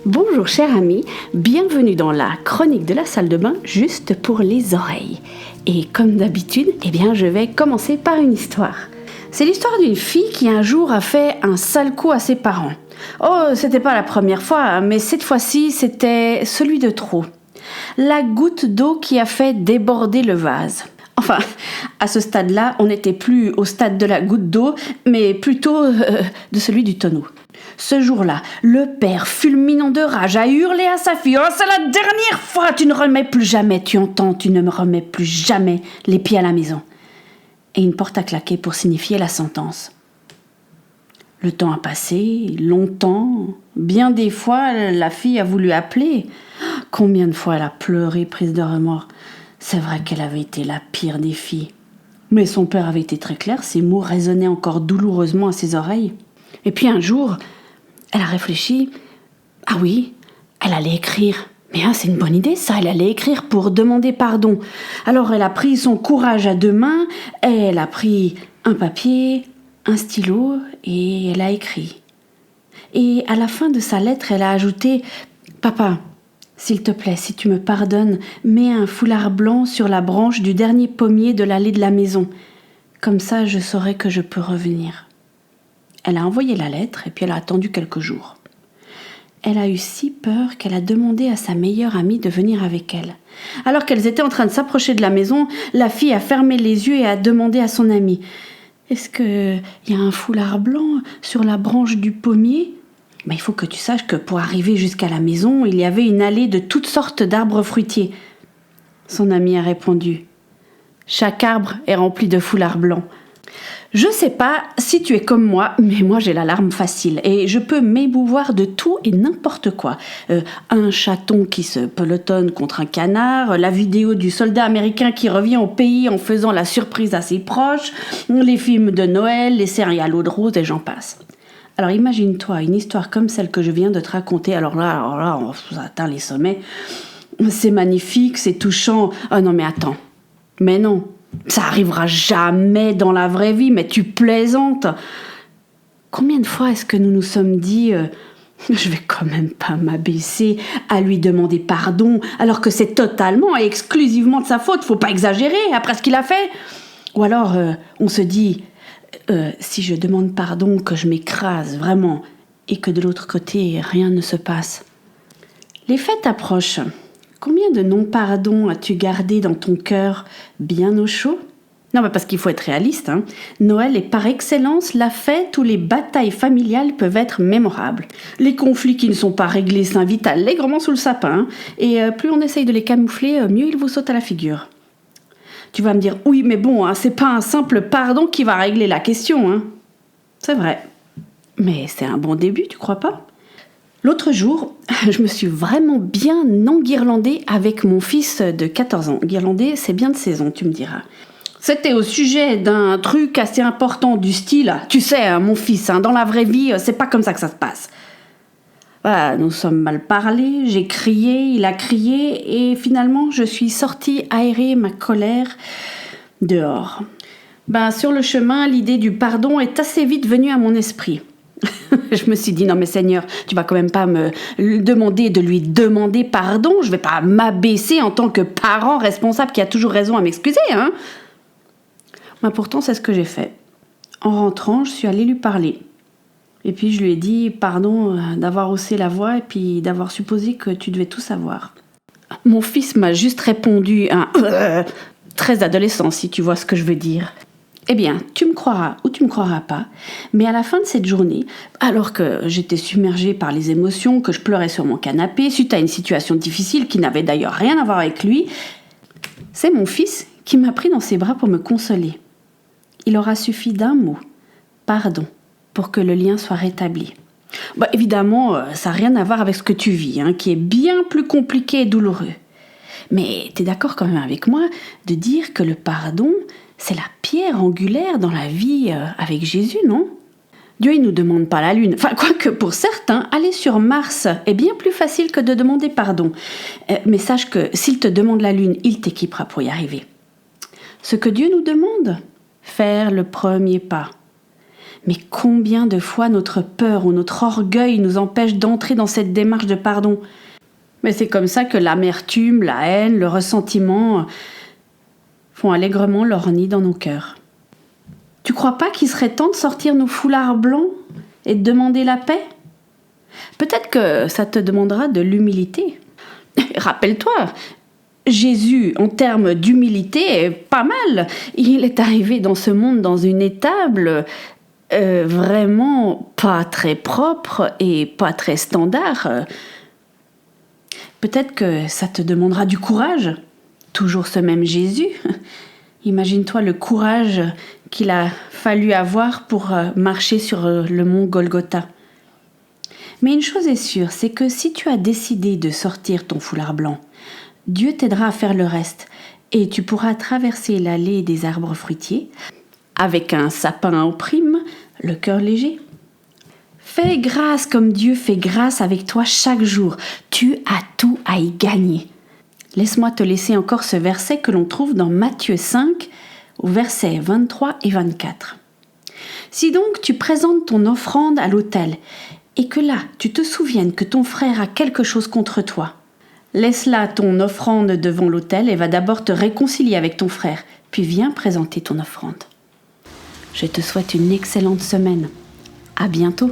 Bonjour cher ami, bienvenue dans la chronique de la salle de bain juste pour les oreilles. Et comme d'habitude, je vais commencer par une histoire. C'est l'histoire d'une fille qui un jour a fait un sale coup à ses parents. Oh, c'était pas la première fois, mais cette fois-ci, c'était celui de trop. La goutte d'eau qui a fait déborder le vase. Enfin, à ce stade-là, on n'était plus au stade de la goutte d'eau, mais plutôt de celui du tonneau. Ce jour-là, le père, fulminant de rage, a hurlé à sa fille « Oh, c'est la dernière fois, tu ne remets plus jamais, tu entends, tu ne me remets plus jamais les pieds à la maison. » Et une porte a claqué pour signifier la sentence. Le temps a passé, longtemps. Bien des fois, la fille a voulu appeler. Combien de fois elle a pleuré, prise de remords. C'est vrai qu'elle avait été la pire des filles. Mais son père avait été très clair, ses mots résonnaient encore douloureusement à ses oreilles. Et puis un jour, elle a réfléchi. Ah oui, elle allait écrire. Mais c'est une bonne idée ça, elle allait écrire pour demander pardon. Alors elle a pris son courage à deux mains, elle a pris un papier, un stylo et elle a écrit. Et à la fin de sa lettre, elle a ajouté « Papa, s'il te plaît, si tu me pardonnes, mets un foulard blanc sur la branche du dernier pommier de l'allée de la maison. Comme ça, je saurai que je peux revenir. » Elle a envoyé la lettre et puis elle a attendu quelques jours. Elle a eu si peur qu'elle a demandé à sa meilleure amie de venir avec elle. Alors qu'elles étaient en train de s'approcher de la maison, la fille a fermé les yeux et a demandé à son amie « Est-ce qu'il y a un foulard blanc sur la branche du pommier ?» Il faut que tu saches que pour arriver jusqu'à la maison, il y avait une allée de toutes sortes d'arbres fruitiers. Son amie a répondu « Chaque arbre est rempli de foulards blancs. » Je sais pas si tu es comme moi, mais moi j'ai l'alarme facile et je peux m'émouvoir de tout et n'importe quoi. Un chaton qui se pelotonne contre un canard, la vidéo du soldat américain qui revient au pays en faisant la surprise à ses proches, les films de Noël, les séries à l'eau de rose et j'en passe. Alors imagine-toi une histoire comme celle que je viens de te raconter, alors là on atteint les sommets. C'est magnifique, c'est touchant. Oh non mais attends, mais non. Ça arrivera jamais dans la vraie vie, mais tu plaisantes. Combien de fois est-ce que nous nous sommes dit je vais quand même pas m'abaisser à lui demander pardon, alors que c'est totalement et exclusivement de sa faute, faut pas exagérer après ce qu'il a fait. Ou alors on se dit si je demande pardon, que je m'écrase vraiment et que de l'autre côté rien ne se passe. Les fêtes approchent. Combien de non-pardons as-tu gardé dans ton cœur bien au chaud ? Non, parce qu'il faut être réaliste. Noël est par excellence la fête où les batailles familiales peuvent être mémorables. Les conflits qui ne sont pas réglés s'invitent allègrement sous le sapin. Et plus on essaye de les camoufler, mieux ils vous sautent à la figure. Tu vas me dire, oui, mais bon, c'est pas un simple pardon qui va régler la question. C'est vrai. Mais c'est un bon début, tu crois pas ? L'autre jour, je me suis vraiment bien enguirlandée avec mon fils de 14 ans. Guirlandée, c'est bien de saison, tu me diras. C'était au sujet d'un truc assez important du style, tu sais, mon fils, dans la vraie vie, c'est pas comme ça que ça se passe. Voilà, nous sommes mal parlés, j'ai crié, il a crié, et finalement, je suis sortie aérer ma colère dehors. Sur le chemin, l'idée du pardon est assez vite venue à mon esprit. Je me suis dit, non mais Seigneur, tu vas quand même pas me demander de lui demander pardon, je vais pas m'abaisser en tant que parent responsable qui a toujours raison à m'excuser, pourtant, c'est ce que j'ai fait. En rentrant, je suis allée lui parler. Et puis je lui ai dit pardon d'avoir haussé la voix et puis d'avoir supposé que tu devais tout savoir. Mon fils m'a juste répondu très adolescent, si tu vois ce que je veux dire. Eh bien, tu me croiras ou tu me croiras pas, mais à la fin de cette journée, alors que j'étais submergée par les émotions, que je pleurais sur mon canapé, suite à une situation difficile qui n'avait d'ailleurs rien à voir avec lui, c'est mon fils qui m'a pris dans ses bras pour me consoler. Il aura suffi d'un mot, pardon, pour que le lien soit rétabli. Évidemment, ça n'a rien à voir avec ce que tu vis, qui est bien plus compliqué et douloureux. Mais tu es d'accord quand même avec moi de dire que le pardon, c'est la pierre angulaire dans la vie avec Jésus, non ? Dieu, il ne nous demande pas la lune. Quoique pour certains, aller sur Mars est bien plus facile que de demander pardon. Mais sache que s'il te demande la lune, il t'équipera pour y arriver. Ce que Dieu nous demande, faire le premier pas. Mais combien de fois notre peur ou notre orgueil nous empêche d'entrer dans cette démarche de pardon? Mais c'est comme ça que l'amertume, la haine, le ressentiment font allègrement leur nid dans nos cœurs. Tu crois pas qu'il serait temps de sortir nos foulards blancs et de demander la paix? Peut-être que ça te demandera de l'humilité. Rappelle-toi, Jésus, en termes d'humilité, est pas mal. Il est arrivé dans ce monde dans une étable vraiment pas très propre et pas très standard. Peut-être que ça te demandera du courage. Toujours ce même Jésus. Imagine-toi le courage qu'il a fallu avoir pour marcher sur le mont Golgotha. Mais une chose est sûre, c'est que si tu as décidé de sortir ton foulard blanc, Dieu t'aidera à faire le reste et tu pourras traverser l'allée des arbres fruitiers avec un sapin en prime, le cœur léger. Fais grâce comme Dieu fait grâce avec toi chaque jour. Tu as tout à y gagner. Laisse-moi te laisser encore ce verset que l'on trouve dans Matthieu 5, au verset 23 et 24. Si donc tu présentes ton offrande à l'autel et que là tu te souviennes que ton frère a quelque chose contre toi, laisse là ton offrande devant l'autel et va d'abord te réconcilier avec ton frère, puis viens présenter ton offrande. Je te souhaite une excellente semaine. À bientôt.